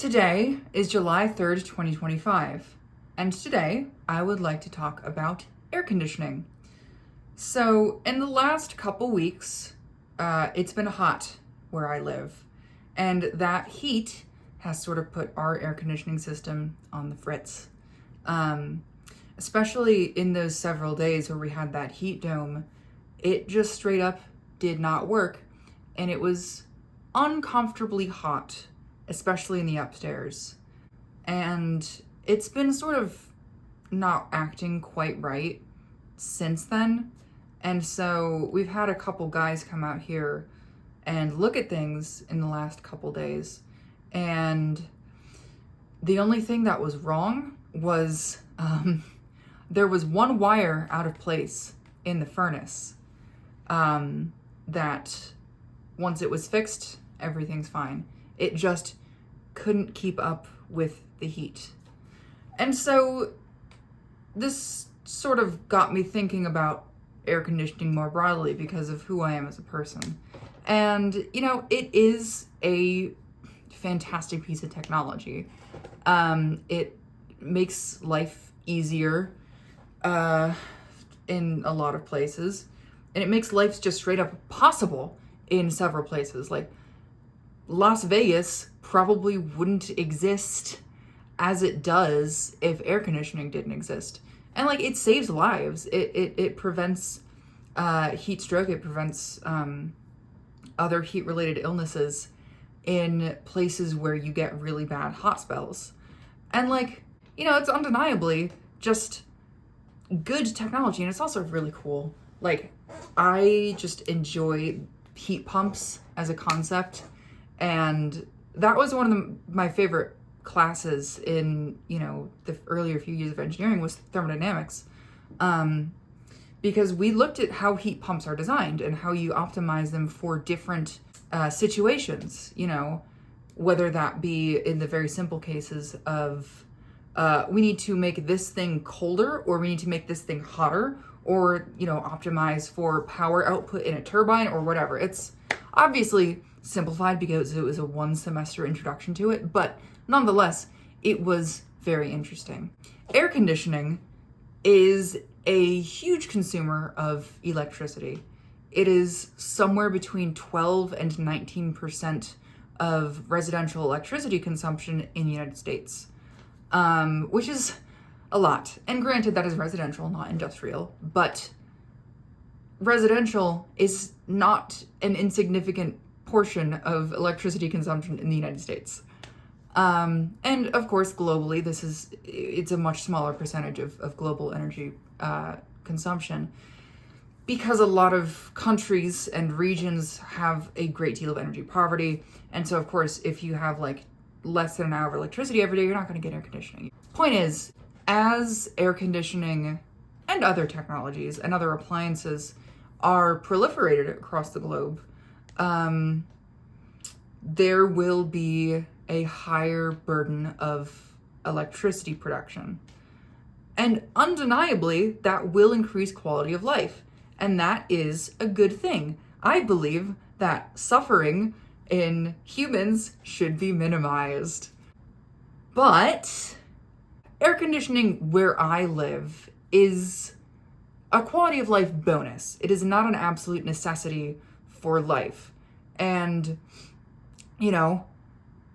Today is July 3rd, 2025, and today I would like to talk about air conditioning. So, in the last couple weeks, it's been hot where I live, and that heat has sort of put our air conditioning system on the fritz. Especially in those several days where we had that heat dome, it just straight up did not work, and it was uncomfortably hot, especially in the upstairs. And it's been sort of not acting quite right since then. And so we've had a couple guys come out here and look at things in the last couple days. And the only thing that was wrong was there was one wire out of place in the furnace that once it was fixed, everything's fine. It just couldn't keep up with the heat. And so this sort of got me thinking about air conditioning more broadly because of who I am as a person. And, it is a fantastic piece of technology. It makes life easier in a lot of places. And it makes life just straight up possible in several places. Like, Las Vegas probably wouldn't exist as it does if air conditioning didn't exist. And it saves lives. It prevents heat stroke. It prevents other heat related illnesses in places where you get really bad hot spells. And it's undeniably just good technology, and it's also really cool. I just enjoy heat pumps as a concept. And that was one of my favorite classes in, the earlier few years of engineering was thermodynamics. Because we looked at how heat pumps are designed and how you optimize them for different situations, whether that be in the very simple cases of we need to make this thing colder, or we need to make this thing hotter, or, optimize for power output in a turbine or whatever. It's obviously simplified because it was a one semester introduction to it, but nonetheless, it was very interesting. Air conditioning is a huge consumer of electricity. It is somewhere between 12 and 19% of residential electricity consumption in the United States, which is a lot. And granted, that is residential, not industrial, but residential is not an insignificant portion of electricity consumption in the United States. And of course, globally, it's a much smaller percentage of global energy consumption, because a lot of countries and regions have a great deal of energy poverty. And so, of course, if you have less than an hour of electricity every day, you're not going to get air conditioning. Point is, as air conditioning and other technologies and other appliances are proliferated across the globe, there will be a higher burden of electricity production. And undeniably, that will increase quality of life. And that is a good thing. I believe that suffering in humans should be minimized. But air conditioning where I live is a quality of life bonus. It is not an absolute necessity for life. And,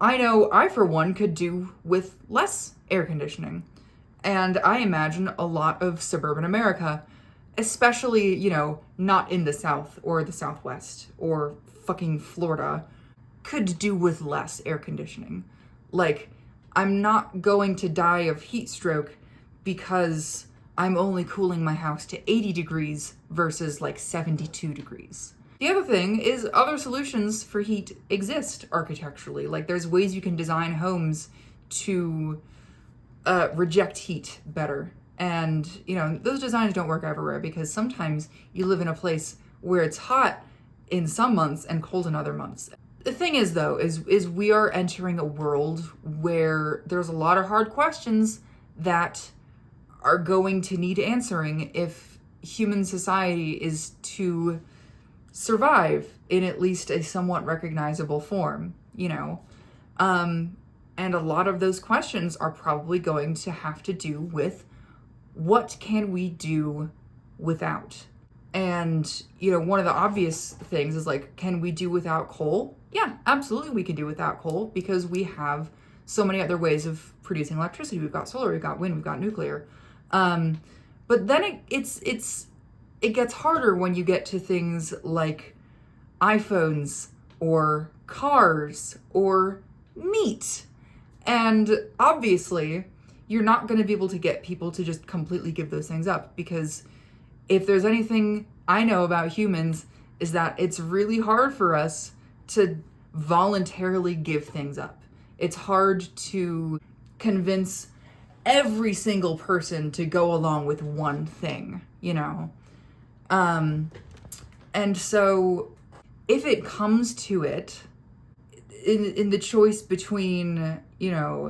I know I, for one, could do with less air conditioning. And I imagine a lot of suburban America, especially, not in the South or the Southwest or fucking Florida, could do with less air conditioning. I'm not going to die of heat stroke because I'm only cooling my house to 80 degrees versus 72 degrees. The other thing is other solutions for heat exist architecturally. There's ways you can design homes to reject heat better. And, those designs don't work everywhere, because sometimes you live in a place where it's hot in some months and cold in other months. The thing is, though, is we are entering a world where there's a lot of hard questions that are going to need answering if human society is to survive in at least a somewhat recognizable form, And a lot of those questions are probably going to have to do with what can we do without? And, one of the obvious things is like, can we do without coal? Yeah, absolutely we can do without coal because we have so many other ways of producing electricity. We've got solar, we've got wind, we've got nuclear. But then it gets harder when you get to things like iPhones or cars or meat. And obviously, you're not going to be able to get people to just completely give those things up, because if there's anything I know about humans is that it's really hard for us to voluntarily give things up. It's hard to convince every single person to go along with one thing, And so if it comes to it, in the choice between,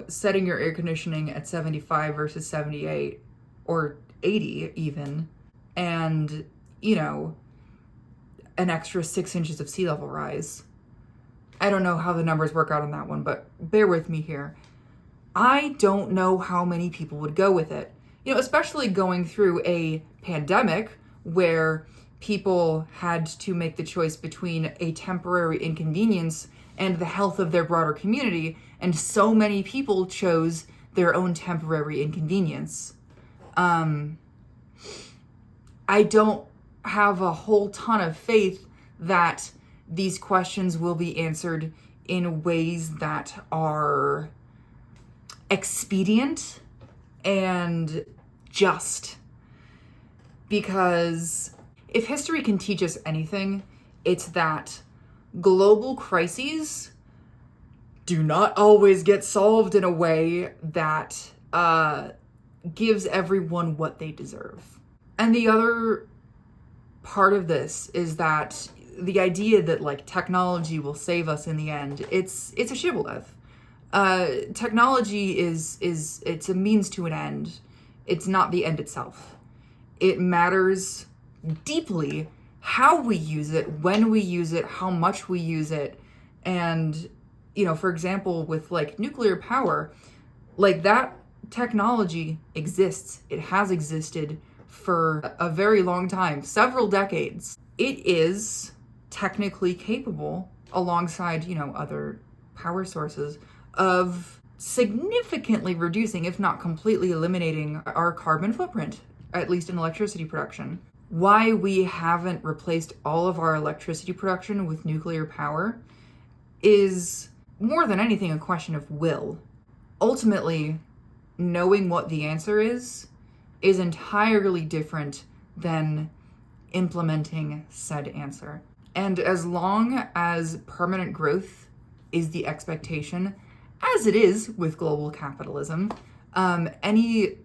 setting your air conditioning at 75 versus 78 or 80 even, and, an extra 6 inches of sea level rise. I don't know how the numbers work out on that one, but bear with me here. I don't know how many people would go with it. Especially going through a pandemic where people had to make the choice between a temporary inconvenience and the health of their broader community, and so many people chose their own temporary inconvenience. I don't have a whole ton of faith that these questions will be answered in ways that are expedient and just. Because if history can teach us anything, it's that global crises do not always get solved in a way that gives everyone what they deserve. And the other part of this is that the idea that technology will save us in the end, it's a shibboleth. Technology it's a means to an end. It's not the end itself. It matters deeply how we use it, when we use it, how much we use it. And, for example, with nuclear power, that technology exists. It has existed for a very long time, several decades. It is technically capable, alongside, other power sources, of significantly reducing, if not completely eliminating, our carbon footprint, at least in electricity production. Why we haven't replaced all of our electricity production with nuclear power is more than anything a question of will. Ultimately, knowing what the answer is entirely different than implementing said answer. And as long as permanent growth is the expectation, as it is with global capitalism, any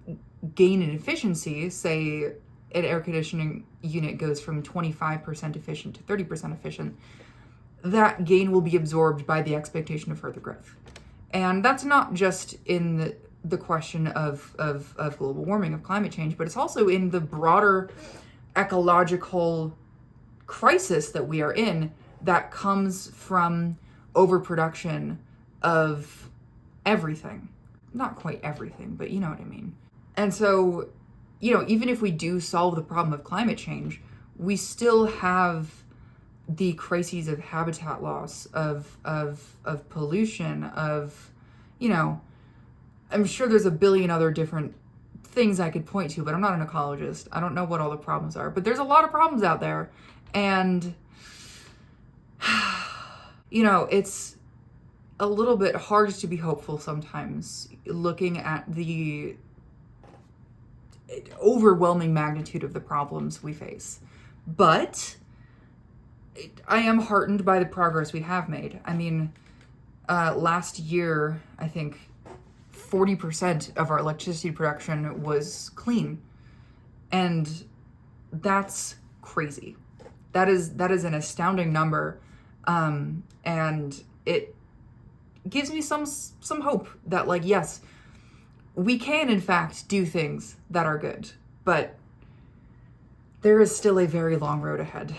gain in efficiency, say an air conditioning unit goes from 25% efficient to 30% efficient, that gain will be absorbed by the expectation of further growth. And that's not just in the question of global warming, of climate change, but it's also in the broader ecological crisis that we are in that comes from overproduction of everything. Not quite everything, but you know what I mean. And so, even if we do solve the problem of climate change, we still have the crises of habitat loss, of pollution, of, I'm sure there's a billion other different things I could point to, but I'm not an ecologist. I don't know what all the problems are, but there's a lot of problems out there. And, it's a little bit hard to be hopeful sometimes, looking at the overwhelming magnitude of the problems we face. But I am heartened by the progress we have made. I mean, last year, I think 40% of our electricity production was clean. And that's crazy. That is an astounding number. And it gives me some hope that, yes, we can in fact do things that are good, but there is still a very long road ahead.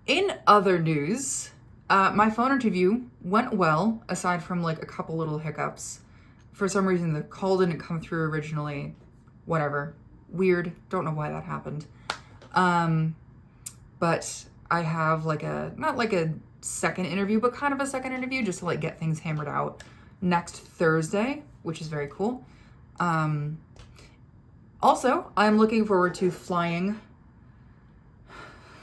In other news, My phone interview went well, aside from like a couple little hiccups. For some reason, the call didn't come through originally. Whatever. Weird. Don't know why that happened. But I have like not like a second interview, but kind of a second interview just to like get things hammered out next Thursday, which is very cool. Also, I'm looking forward to flying.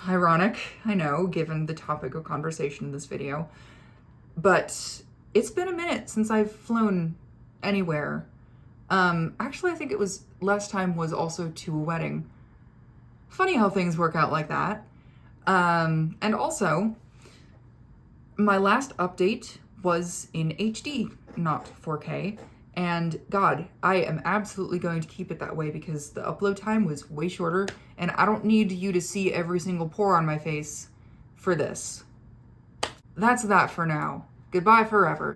Ironic, I know, given the topic of conversation in this video, but it's been a minute since I've flown anywhere. Actually, I think it was last time was also to a wedding. Funny how things work out like that. And also, my last update was in HD, not 4K. And God, I am absolutely going to keep it that way because the upload time was way shorter and I don't need you to see every single pore on my face for this. That's that for now. Goodbye forever.